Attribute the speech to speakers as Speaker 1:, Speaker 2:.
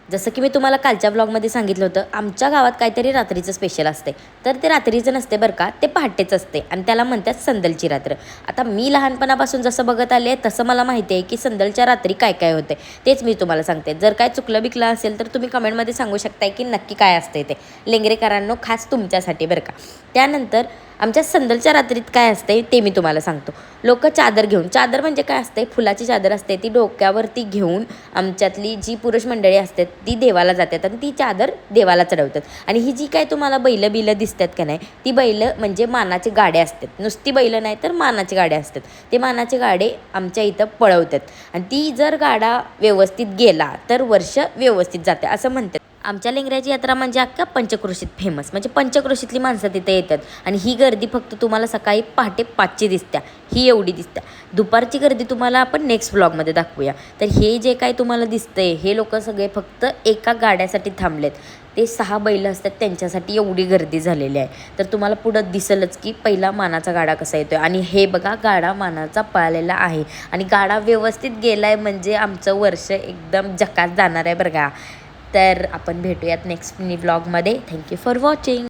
Speaker 1: जसं की मी तुम्हाला कालच्या ब्लॉगमध्ये सांगितलं होतं, आमच्या गावात काहीतरी रात्रीचं स्पेशल असते. तर ते रात्रीचं नसते बरं का, ते पहाटेच असते आणि त्याला म्हणतात संदलची रात्र. आता मी लहानपणापासून जसं बघत आले आहे तसं मला माहिती आहे की संदलच्या रात्री काय काय होते, तेच मी तुम्हाला सांगते. जर काय चुकलं बिकलं असेल तर तुम्ही कमेंटमध्ये सांगू शकताय की नक्की काय असते ते. लेंगरेकरांनो खास तुमच्यासाठी बरं का. त्यानंतर आमच्या संदलच्या रात्रीत काय असते ते मी तुम्हाला सांगतो. लोक चादर घेऊन, चादर म्हणजे काय असते, फुलाची चादर असते, ती डोक्यावरती घेऊन आमच्यातली जी पुरुष मंडळी असतात ती देवाला जातात आणि ती चादर देवाला चढवतात. आणि ही जी काय तुम्हाला बैलं बिलं दिसतात का नाही, ती बैलं म्हणजे मानाचे गाड्या असतात. नुसती बैलं नाही तर मानाचे गाड्या असतात. ते मानाचे गाडे आमच्या इथं पळवतात आणि ती जर गाडा व्यवस्थित गेला तर वर्ष व्यवस्थित जाते असं म्हणतात. आमच्या लेंगऱ्याची यात्रा म्हणजे अख्खा पंचक्रोशीत फेमस, म्हणजे पंचक्रोशीतली माणसं तिथे येतात. आणि ही गर्दी फक्त तुम्हाला सकाळी पहाटे 5ची दिसत्या, ही एवढी दिसत्या. दुपारची गर्दी तुम्हाला आपण नेक्स्ट व्लॉगमध्ये दाखवूया. तर हे जे काय तुम्हाला दिसतंय हे लोक सगळे फक्त एका गाड्यासाठी थांबलेत. ते 6 बैल असतात त्यांच्यासाठी एवढी गर्दी झालेली आहे. तर तुम्हाला पुढं दिसलंच की पहिला मानाचा गाडा कसा येतोय. आणि हे बघा गाडा मानाचा पळालेला आहे आणि गाडा व्यवस्थित गेलाय म्हणजे आमचं वर्ष एकदम झकास जाणार आहे बरं का. तर आपण भेटूयात नेक्स्ट मिनी व्लॉगमध्ये. Thank you for watching.